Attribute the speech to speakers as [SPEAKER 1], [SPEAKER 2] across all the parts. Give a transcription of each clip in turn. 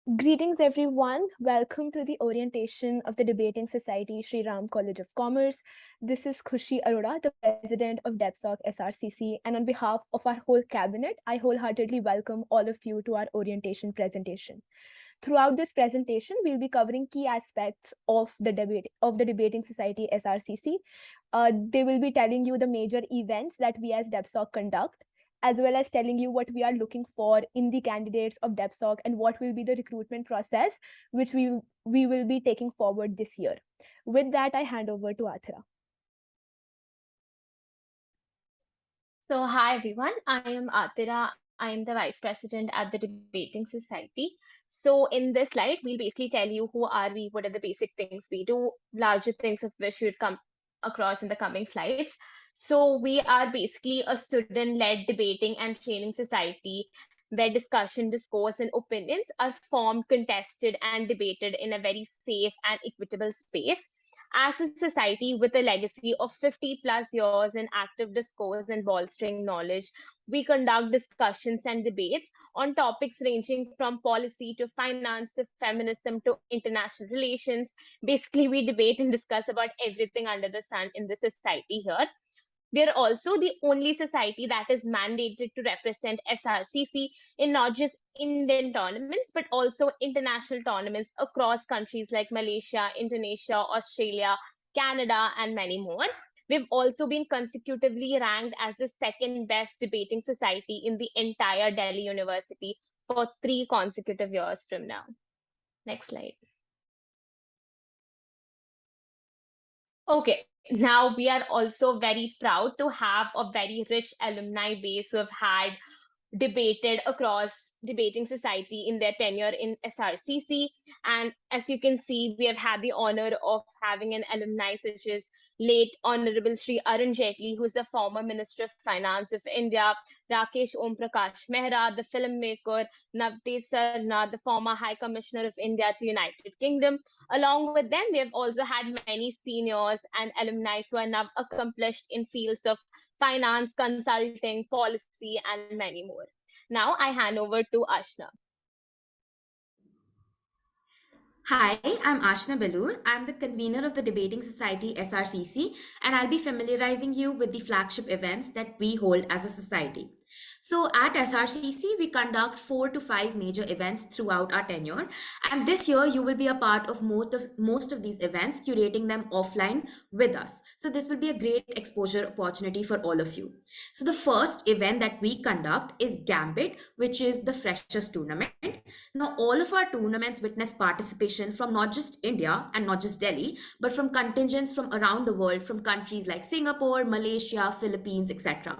[SPEAKER 1] Greetings, everyone. Welcome to the orientation of the Debating Society, Sri Ram College of Commerce. This is Khushi Arora, the president of DevSoc SRCC. And on behalf of our whole cabinet, I wholeheartedly welcome all of you to our orientation presentation. Throughout this presentation, we'll be covering key aspects of the Debating Society SRCC. They will be telling you the major events that we as DevSoc conduct, as well as telling you what we are looking for in the candidates of DevSoc and what will be the recruitment process, which we will be taking forward this year. With that, I hand over to Athira.
[SPEAKER 2] So, hi everyone, I am Athira. I am the Vice President at the Debating Society. So, in this slide, we'll basically tell you who are we, what are the basic things we do, larger things of which you'd come across in the coming slides. So, we are basically a student-led debating and training society where discussion, discourse, and opinions are formed, contested, and debated in a very safe and equitable space. As a society with a legacy of 50 plus years in active discourse and bolstering knowledge, we conduct discussions and debates on topics ranging from policy to finance to feminism to international relations. Basically, we debate and discuss about everything under the sun in the society here. We are also the only society that is mandated to represent SRCC in not just Indian tournaments, but also international tournaments across countries like Malaysia, Indonesia, Australia, Canada, and many more. We've also been consecutively ranked as the second best debating society in the entire Delhi University for 3 consecutive years from now. Next slide. Okay, now we are also very proud to have a very rich alumni base who have had debated across debating society in their tenure in SRCC. And as you can see, we have had the honor of having an alumni such as late Honorable Sri Arun Jaitley, who is the former Minister of Finance of India, Rakesh Om Prakash Mehra, the filmmaker, Navteej Sarna, the former High Commissioner of India to United Kingdom. Along with them, we have also had many seniors and alumni who are now accomplished in fields of finance, consulting, policy, and many more. Now I hand over to Ashna.
[SPEAKER 3] Hi, I'm Ashna Belur. I'm the convener of the Debating Society SRCC, and I'll be familiarizing you with the flagship events that we hold as a society. So, at SRCC, we conduct 4 to 5 major events throughout our tenure, and this year you will be a part of most of these events, curating them offline with us. So, this will be a great exposure opportunity for all of you. So, the first event that we conduct is Gambit, which is the Freshers Tournament. Now, all of our tournaments witness participation from not just India and not just Delhi, but from contingents from around the world, from countries like Singapore, Malaysia, Philippines, etc.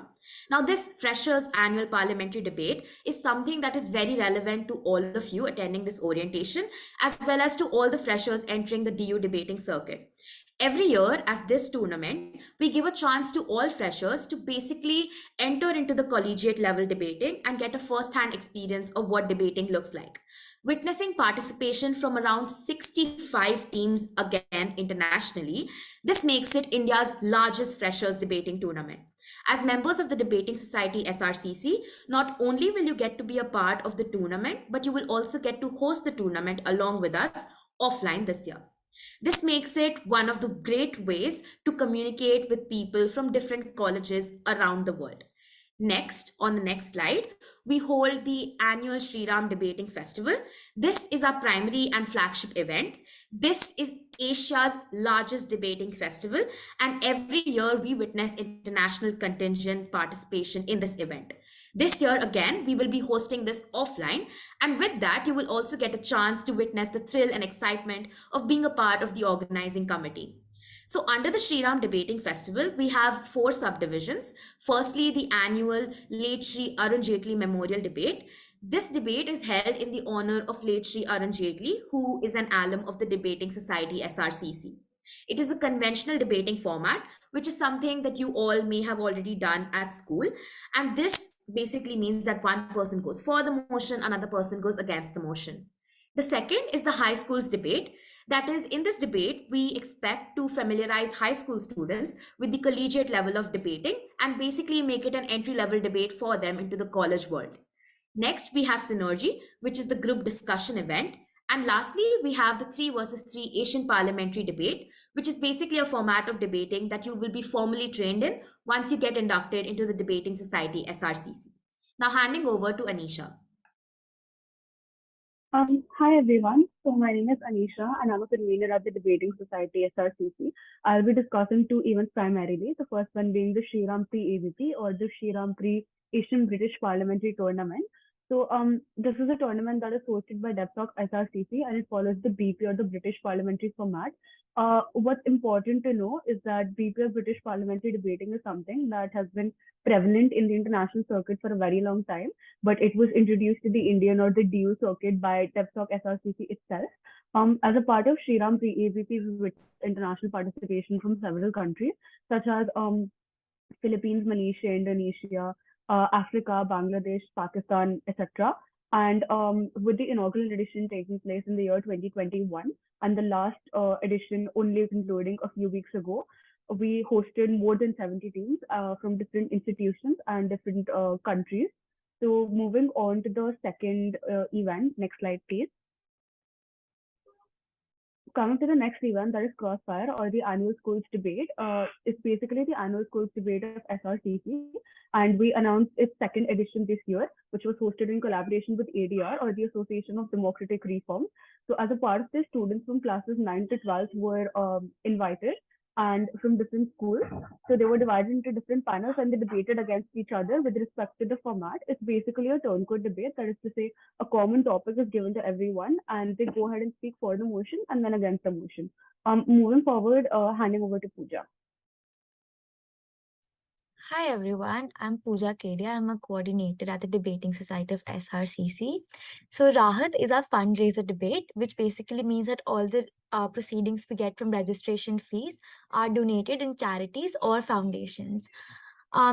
[SPEAKER 3] Now, this Freshers Annual Parliamentary Debate is something that is very relevant to all of you attending this orientation, as well as to all the freshers entering the DU debating circuit. Every year, as this tournament, we give a chance to all freshers to basically enter into the collegiate level debating and get a first hand experience of what debating looks like. Witnessing participation from around 65 teams again internationally, this makes it India's largest freshers debating tournament. As members of the Debating Society SRCC, not only will you get to be a part of the tournament, but you will also get to host the tournament along with us offline this year. This makes it one of the great ways to communicate with people from different colleges around the world. Next, on the next slide, we hold the annual Sri Ram Debating Festival. This is our primary and flagship event. This is Asia's largest debating festival, and every year we witness international contingent participation in this event. This year, again, we will be hosting this offline, and with that, you will also get a chance to witness the thrill and excitement of being a part of the organizing committee. So, under the Sri Ram Debating Festival, we have 4 subdivisions. Firstly, the annual Late Sri Arun Jaitley Memorial Debate. This debate is held in the honor of late Sri Arun Jaitley, who is an alum of the Debating Society SRCC. It is a conventional debating format, which is something that you all may have already done at school. And this basically means that one person goes for the motion, another person goes against the motion. The second is the high schools debate. That is, in this debate, we expect to familiarize high school students with the collegiate level of debating and basically make it an entry level debate for them into the college world. Next, we have Synergy, which is the group discussion event. And lastly, we have the 3 versus 3 Asian parliamentary debate, which is basically a format of debating that you will be formally trained in once you get inducted into the Debating Society SRCC. Now, handing over to Anisha.
[SPEAKER 4] Hi everyone. So my name is Anisha and I'm a convener at the Debating Society SRCC. I'll be discussing two events primarily. The first one being the Shri Ram Pre AVP or the Shri Ram Pre Asian British Parliamentary Tournament. So this is a tournament that is hosted by DevSoc SRCC and it follows the BP or the British Parliamentary format. What's important to know is that BP or British Parliamentary debating is something that has been prevalent in the international circuit for a very long time, but it was introduced to the Indian or the DU circuit by DevSoc SRCC itself. As a part of Shriram Pre-AVP, we witnessed international participation from several countries, such as Philippines, Malaysia, Indonesia, Africa, Bangladesh, Pakistan, etc. And with the inaugural edition taking place in the year 2021, and the last edition only concluding a few weeks ago, we hosted more than 70 teams from different institutions and different countries. So moving on to the second event, next slide, please. Coming to the next event, that is Crossfire or the annual schools debate. It's basically the annual schools debate of SRCC, and we announced its second edition this year, which was hosted in collaboration with ADR or the Association of Democratic Reform. So as a part of this, students from classes 9 to 12 were invited and from different schools. So they were divided into different panels and they debated against each other with respect to the format. It's basically a turncoat debate. That is to say, a common topic is given to everyone and they go ahead and speak for the motion and then against the motion. Moving forward, handing over to Pooja.
[SPEAKER 5] Hi everyone, I'm Pooja Kedia. I'm a coordinator at the Debating Society of SRCC. So Rahat is our fundraiser debate, which basically means that all the proceedings we get from registration fees are donated in charities or foundations.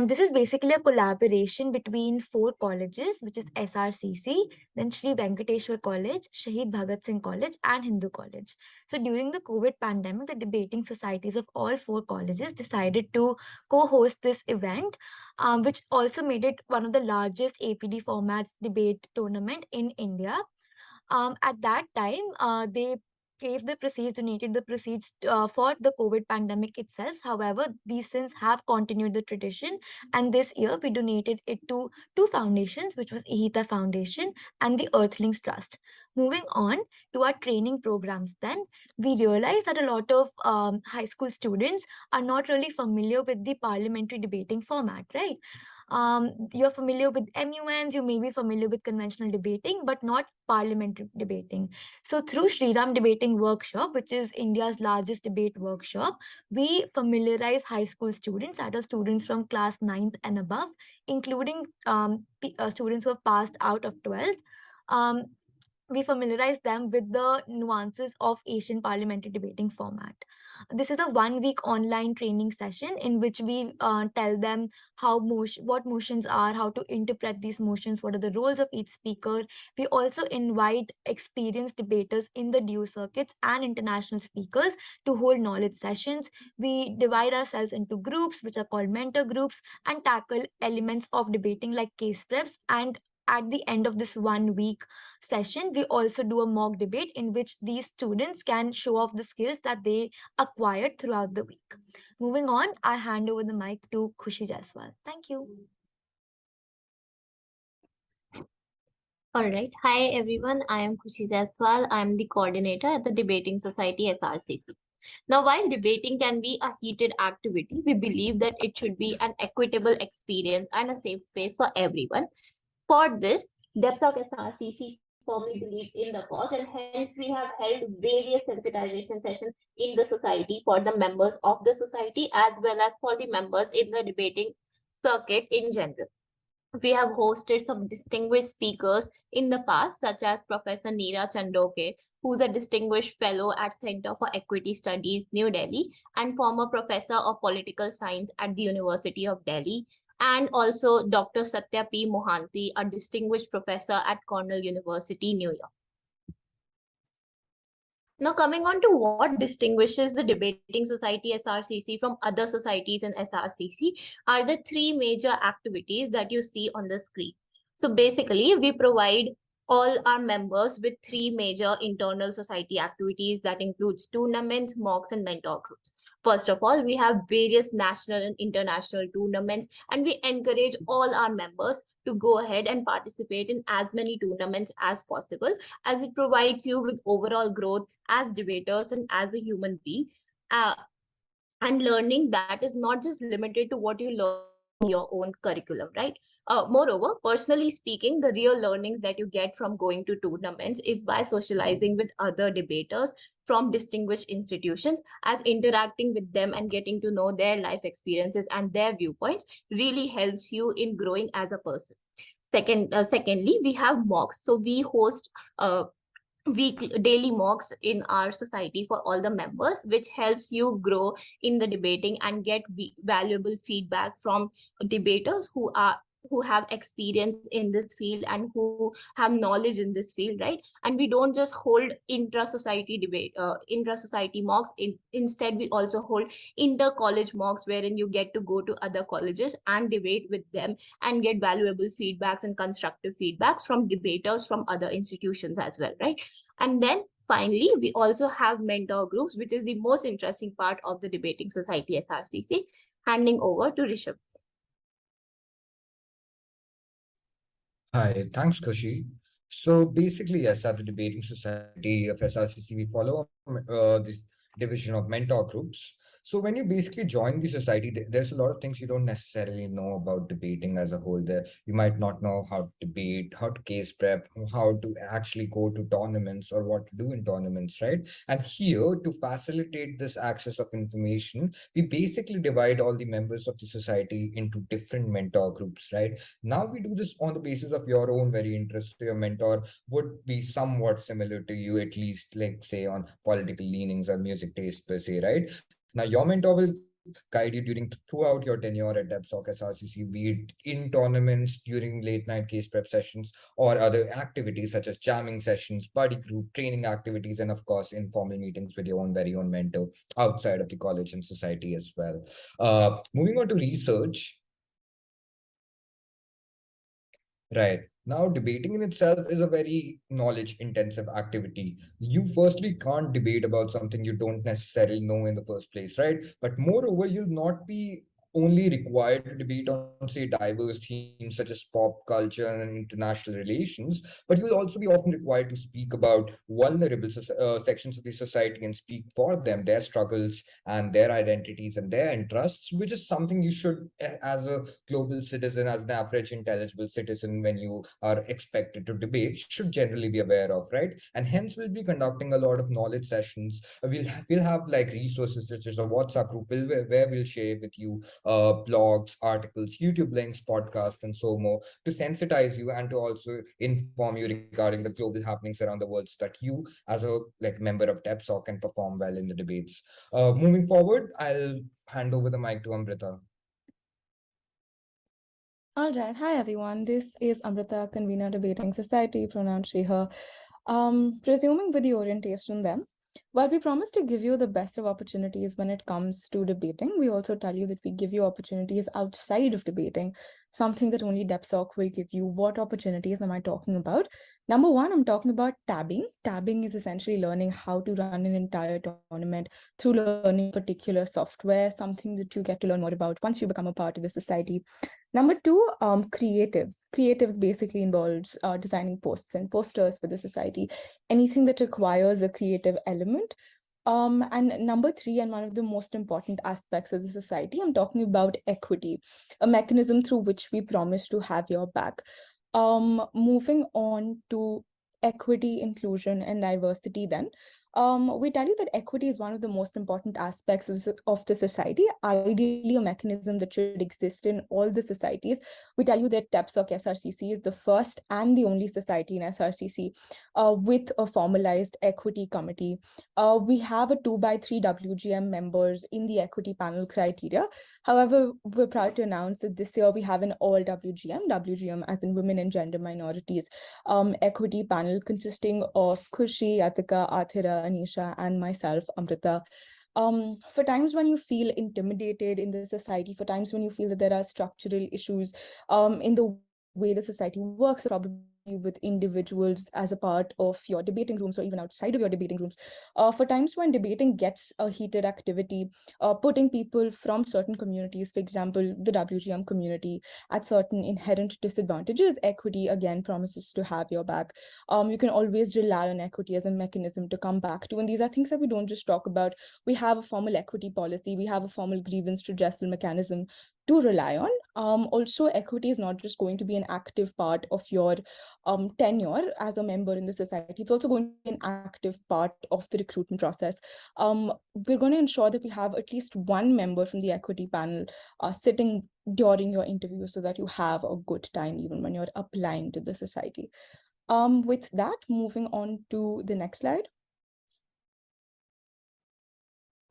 [SPEAKER 5] This is basically a collaboration between 4 colleges, which is SRCC, then Sri Venkateshwar College, Shahid Bhagat Singh College, and Hindu College. So during the COVID pandemic, the debating societies of all 4 colleges decided to co-host this event, which also made it one of the largest APD formats debate tournament in India. At that time, they gave the proceeds, donated the proceeds for the COVID pandemic itself. However, we since have continued the tradition, and this year we donated it to 2 foundations, which was Ihita Foundation and the Earthlings Trust. Moving on to our training programs, then we realized that a lot of high school students are not really familiar with the parliamentary debating format, right? You're familiar with MUNs, you may be familiar with conventional debating, but not parliamentary debating. So through Sriram Debating Workshop, which is India's largest debate workshop, we familiarize high school students, that are students from class 9th and above, including students who have passed out of 12th. We familiarize them with the nuances of Asian parliamentary debating format. This is a 1-week online training session in which we tell them what motions are, how to interpret these motions, what are the roles of each speaker. We also invite experienced debaters in the DU circuits and international speakers to hold knowledge sessions. We divide ourselves into groups, which are called mentor groups, and tackle elements of debating like case preps. And at the end of this 1-week session, we also do a mock debate in which these students can show off the skills that they acquired throughout the week. Moving on, I hand over the mic to Khushi Jaiswal. Thank you.
[SPEAKER 2] All right. Hi, everyone. I am Khushi Jaiswal. I am the coordinator at the Debating Society SRCC. Now, while debating can be a heated activity, we believe that it should be an equitable experience and a safe space for everyone. For this, DevSoc SRCC firmly believes in the cause, and hence we have held various sensitization sessions in the society for the members of the society as well as for the members in the debating circuit in general. We have hosted some distinguished speakers in the past, such as Professor Neera Chandoke, who's a distinguished fellow at Center for Equity Studies, New Delhi, and former professor of political science at the University of Delhi, and also Dr. Satya P. Mohanty, a distinguished professor at Cornell University, New York. Now, coming on to what distinguishes the Debating Society SRCC from other societies in SRCC are the 3 major activities that you see on the screen. So basically, we provide all our members with three major internal society activities that includes tournaments, mocks, and mentor groups. First of all, we have various national and international tournaments, and we encourage all our members to go ahead and participate in as many tournaments as possible, as it provides you with overall growth as debaters and as a human being. Uh, and learning that is not just limited to what you learn from your own curriculum, right? Moreover, personally speaking, the real learnings that you get from going to tournaments is by socializing with other debaters from distinguished institutions, as interacting with them and getting to know their life experiences and their viewpoints really helps you in growing as a person. Secondly, we have mocks. So we host daily mocks in our society for all the members, which helps you grow in the debating and get valuable feedback from debaters who have experience in this field and who have knowledge in this field, right? And we don't just hold intra society mocks. Instead, we also hold inter college mocks, wherein you get to go to other colleges and debate with them and get valuable feedbacks and constructive feedbacks from debaters from other institutions as well, right? And then finally, we also have mentor groups, which is the most interesting part of the Debating Society SRCC. Handing over to Rishabh.
[SPEAKER 6] Hi, thanks, Khushi. So basically, yes, at the Debating Society of SRCC, we follow this division of mentor groups. So when you basically join the society, there's a lot of things you don't necessarily know about debating as a whole. There, you might not know how to debate, how to case prep, how to actually go to tournaments or what to do in tournaments, right? And here, to facilitate this access of information, we basically divide all the members of the society into different mentor groups, right? Now we do this on the basis of your own very interest. So your mentor would be somewhat similar to you, at least, like say on political leanings or music taste per se, right? Now your mentor will guide you throughout your tenure at DevSoc SRCC, be it in tournaments, during late night case prep sessions, or other activities such as jamming sessions, buddy group, training activities, and of course, informal meetings with your own very own mentor outside of the college and society as well. Moving on to research. Right. Now, debating in itself is a very knowledge intensive activity. You firstly can't debate about something you don't necessarily know in the first place, right? But moreover, you'll not be only required to debate on, say, diverse themes such as pop culture and international relations, but you'll also be often required to speak about vulnerable sections of the society and speak for them, their struggles and their identities and their interests, which is something you should, as a global citizen, as an average intelligible citizen, when you are expected to debate, should generally be aware of, right? And hence we'll be conducting a lot of knowledge sessions. We'll have like resources such as a WhatsApp group where we'll share with you blogs, articles, YouTube links, podcasts, and so more, to sensitize you and to also inform you regarding the global happenings around the world, so that you, as a like member of DevSoc, can perform well in the debates. Moving forward, I'll hand over the mic to Amrita.
[SPEAKER 7] All right. Hi, everyone. This is Amrita, convener Debating Society, pronounced she, her. Resuming with the orientation then, while we promise to give you the best of opportunities when it comes to debating, we also tell you that we give you opportunities outside of debating, something that only DevSoc will give you. What opportunities am I talking about? Number one, I'm talking about tabbing. Tabbing is essentially learning how to run an entire tournament through learning particular software, something that you get to learn more about once you become a part of the society. Number two, creatives. Creatives basically involves designing posts and posters for the society, anything that requires a creative element. And number three, and one of the most important aspects of the society, I'm talking about equity, a mechanism through which we promise to have your back. Moving on to equity, inclusion, and diversity then. We tell you that equity is one of the most important aspects of the society, ideally a mechanism that should exist in all the societies. We tell you that DevSoc SRCC is the first and the only society in SRCC with a formalized equity committee. We have a 2x3 WGM members in the equity panel criteria. However, we're proud to announce that this year we have an all WGM as in women and gender minorities, equity panel consisting of Khushi, Yatika, Athira, Anisha, and myself, Amrita. For times when you feel intimidated in the society, for times when you feel that there are structural issues in the way the society works, probably with individuals as a part of your debating rooms or even outside of your debating rooms, for times when debating gets a heated activity, putting people from certain communities, for example, the WGM community, at certain inherent disadvantages, equity again promises to have your back. You can always rely on equity as a mechanism to come back to. And these are things that we don't just talk about. We have a formal equity policy, we have a formal grievance redressal mechanism to rely on. Also, equity is not just going to be an active part of your tenure as a member in the society. It's also going to be an active part of the recruitment process. We're going to ensure that we have at least one member from the equity panel sitting during your interview so that you have a good time even when you're applying to the society. With that, moving on to the next slide.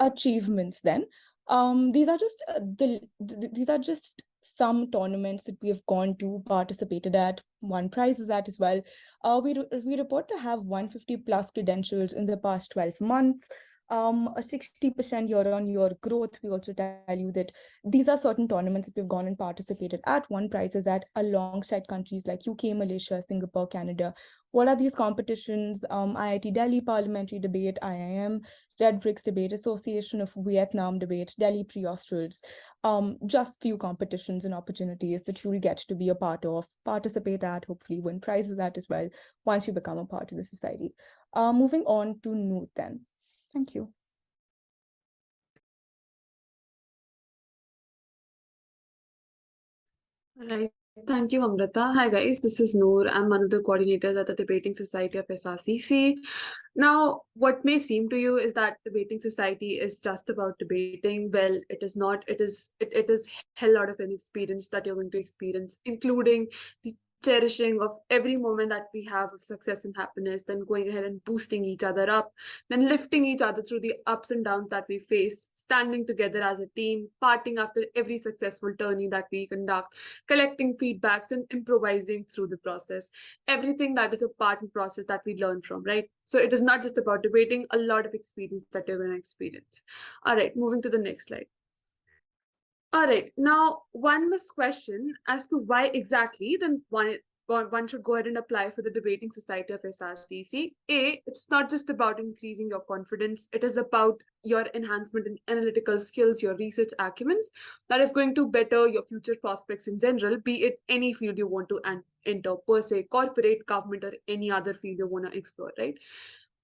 [SPEAKER 7] Achievements then. These are just these are just some tournaments that we have gone to, participated at, won prizes at as well. We report to have 150 plus credentials in the past 12 months. A 60% year-on-year growth. We also tell you that these are certain tournaments that we've gone and participated at, won prizes at, alongside countries like UK, Malaysia, Singapore, Canada. What are these competitions? IIT Delhi Parliamentary Debate, IIM, Red Bricks Debate, Association of Vietnam Debate, Delhi Pre-Australs. Just few competitions and opportunities that you will get to be a part of, participate at, hopefully win prizes at as well, once you become a part of the society. Moving on to Noor then. Thank you.
[SPEAKER 8] Right. Thank you, Amrita. Hi, guys. This is Noor. I'm one of the coordinators at the Debating Society of SRCC. Now, what may seem to you is that Debating Society is just about debating. Well, it is not. It is hell lot of an experience that you're going to experience, including the cherishing of every moment that we have of success and happiness, then going ahead and boosting each other up, then lifting each other through the ups and downs that we face, standing together as a team, parting after every successful tourney that we conduct, collecting feedbacks and improvising through the process. Everything that is a part and process that we learn from, right? So it is not just about debating, a lot of experience that you're going to experience. All right, moving to the next slide. All right, now one must question as to why exactly then one should go ahead and apply for the Debating Society of SRCC. It's not just about increasing your confidence, it is about your enhancement in analytical skills, your research acumens, that is going to better your future prospects in general, be it any field you want to enter, per se, corporate, government, or any other field you want to explore, right?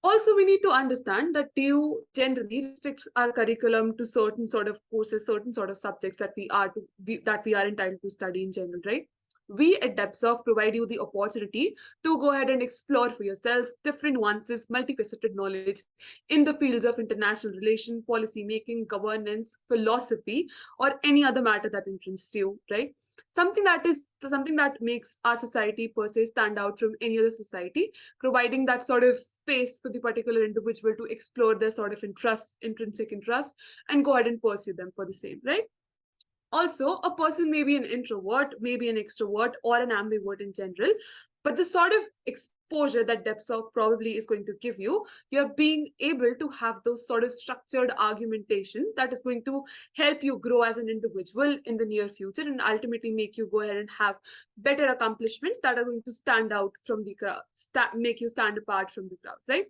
[SPEAKER 8] Also, we need to understand that TU generally restricts our curriculum to certain sort of courses, certain sort of subjects that we are entitled to study in general, right? We at DevSoc provide you the opportunity to go ahead and explore for yourselves different nuances, multifaceted knowledge in the fields of international relation, policy making, governance, philosophy, or any other matter that interests you, right? Something that makes our society per se stand out from any other society, providing that sort of space for the particular individual to explore their sort of intrinsic interest, and go ahead and pursue them for the same, right? Also, a person may be an introvert, maybe an extrovert, or an ambivert in general, but the sort of exposure that DevSoc probably is going to give you, you're being able to have those sort of structured argumentation that is going to help you grow as an individual in the near future and ultimately make you go ahead and have better accomplishments that are going to stand out from the crowd, make you stand apart from the crowd, right?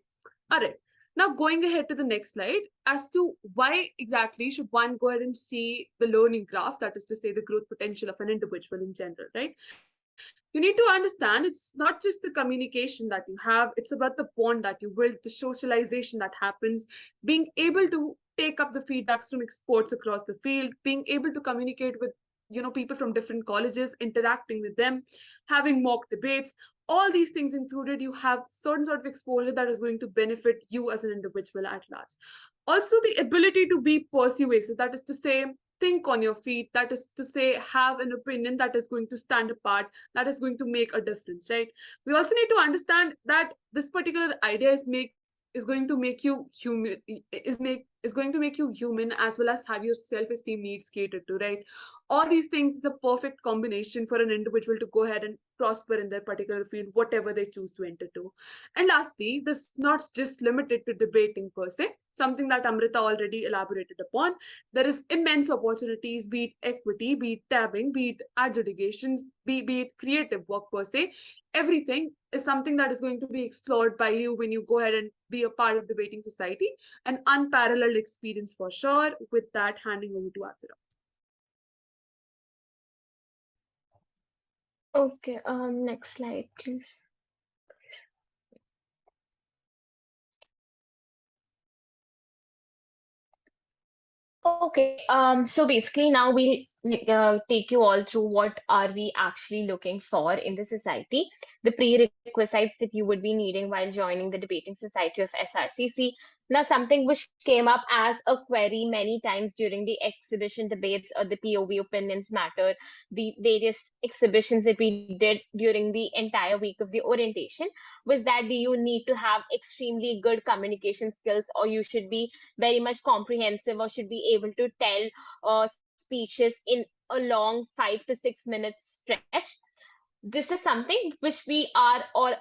[SPEAKER 8] All right. Now, going ahead to the next slide, as to why exactly should one go ahead and see the learning graph, that is to say the growth potential of an individual in general, right? You need to understand it's not just the communication that you have, it's about the bond that you build, the socialization that happens, being able to take up the feedbacks from experts across the field, being able to communicate with people from different colleges, interacting with them, having mock debates, all these things included, you have certain sort of exposure that is going to benefit you as an individual at large. Also, the ability to be persuasive, that is to say, think on your feet, that is to say, have an opinion that is going to stand apart, that is going to make a difference, right? We also need to understand that this particular idea is going to make you is going to make you human as well as have your self-esteem needs catered to, right? All these things is a perfect combination for an individual to go ahead and prosper in their particular field, whatever they choose to enter to. And lastly, this is not just limited to debating per se, something that Amrita already elaborated upon. There is immense opportunities, be it equity, be it tabbing, be it adjudications, be it creative work per se. Everything is something that is going to be explored by you when you go ahead and be a part of debating society. An unparalleled experience for sure. With that, handing over to Athira.
[SPEAKER 2] Okay, next slide, please. Okay, so basically now we'll take you all through what are we actually looking for in the society, the prerequisites that you would be needing while joining the Debating Society of SRCC. Now, something which came up as a query many times during the exhibition debates or the POV opinions matter, the various exhibitions that we did during the entire week of the orientation, was that do you need to have extremely good communication skills, or you should be very much comprehensive, or should be able to tell speeches in a long 5 to 6 minutes stretch. This is something which we are, or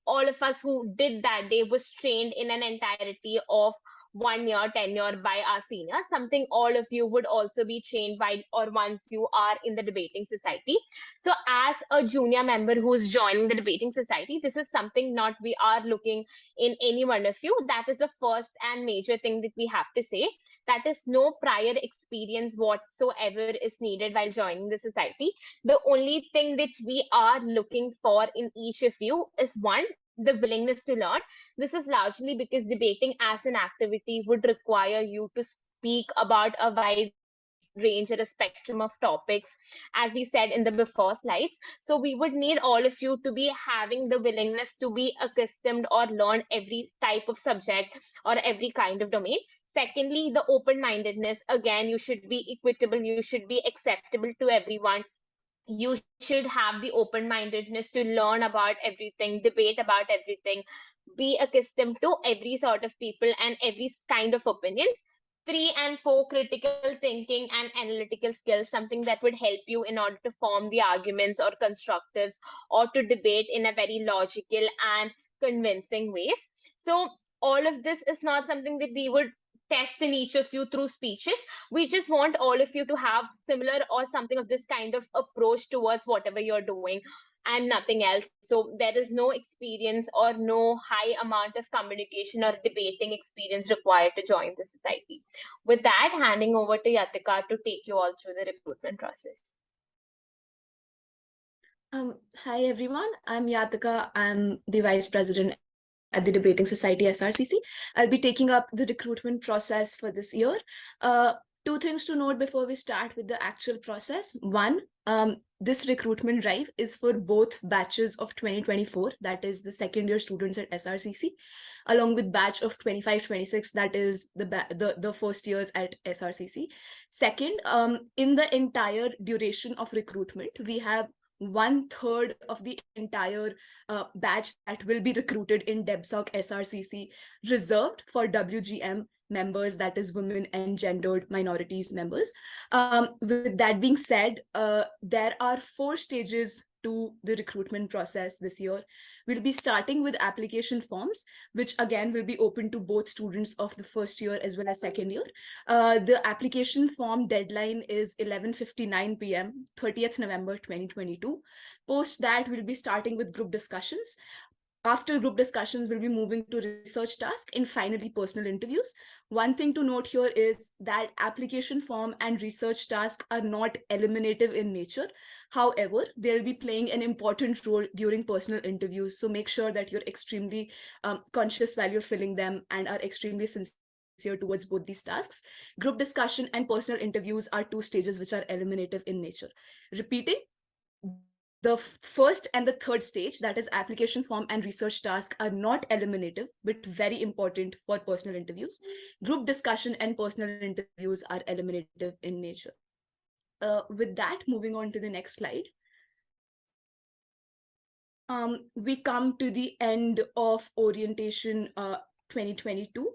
[SPEAKER 2] all of us who did that day was trained in an entirety of 1 year tenure by our seniors, something all of you would also be trained by or once you are in the debating society. So as a junior member who's joining the debating society, this is something not we are looking in any one of you. That is the first and major thing that we have to say. That is, no prior experience whatsoever is needed while joining the society. The only thing that we are looking for in each of you is one, the willingness to learn. This is largely because debating as an activity would require you to speak about a wide range or a spectrum of topics, as we said in the before slides. So we would need all of you to be having the willingness to be accustomed or learn every type of subject or every kind of domain. Secondly, the open-mindedness. Again, you should be equitable, you should be acceptable to everyone. You should have the open-mindedness to learn about everything, debate about everything, be accustomed to every sort of people and every kind of opinions. 3 and 4, critical thinking and analytical skills, something that would help you in order to form the arguments or constructives, or to debate in a very logical and convincing ways. So all of this is not something that we would test in each of you through speeches. We just want all of you to have similar or something of this kind of approach towards whatever you're doing, and nothing else. So there is no experience or no high amount of communication or debating experience required to join the society. With that, handing over to Yatika to take you all through the recruitment process.
[SPEAKER 3] Hi everyone, I'm Yatika. I'm the Vice President at the Debating Society SRCC. I'll be taking up the recruitment process for this year. Two things to note before we start with the actual process. One, this recruitment drive is for both batches of 2024, that is the second year students at SRCC, along with batch of 25-26, that is the first years at SRCC. Second, in the entire duration of recruitment, we have 1/3 of the entire batch that will be recruited in DevSoc SRCC reserved for WGM members, that is women and gendered minorities members. With that being said, there are 4 stages to the recruitment process this year. We'll be starting with application forms, which again will be open to both students of the first year as well as second year. The application form deadline is 11:59 p.m., 30th November 2022. Post that, we'll be starting with group discussions. After group discussions, we'll be moving to research task and finally personal interviews. One thing to note here is that application form and research task are not eliminative in nature. However, they'll be playing an important role during personal interviews. So make sure that you're extremely conscious while you're filling them and are extremely sincere towards both these tasks. Group discussion and personal interviews are 2 stages which are eliminative in nature. Repeating, the first and the third stage, that is application form and research task, are not eliminative, but very important for personal interviews. Group discussion and personal interviews are eliminative in nature. With that, moving on to the next slide. We come to the end of orientation
[SPEAKER 9] 2022.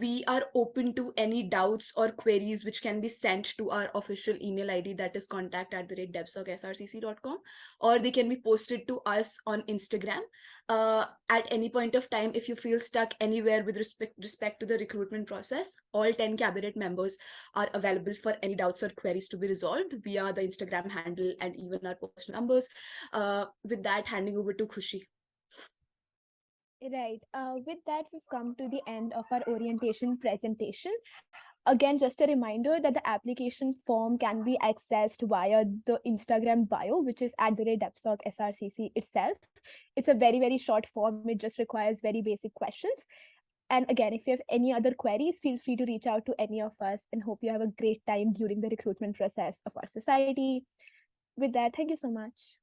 [SPEAKER 9] We are open to any doubts or queries which can be sent to our official email ID, that is contact@devsocsrcc.com, or they can be posted to us on Instagram. At any point of time, if you feel stuck anywhere with respect to the recruitment process, all 10 cabinet members are available for any doubts or queries to be resolved via the Instagram handle and even our personal numbers. With that, handing over to Khushi.
[SPEAKER 1] Right. With that, we've come to the end of our orientation presentation. Again, just a reminder that the application form can be accessed via the Instagram bio, which is @DevSoc SRCC itself. It's a very, very short form. It just requires very basic questions. And again, if you have any other queries, feel free to reach out to any of us, and hope you have a great time during the recruitment process of our society. With that, thank you so much.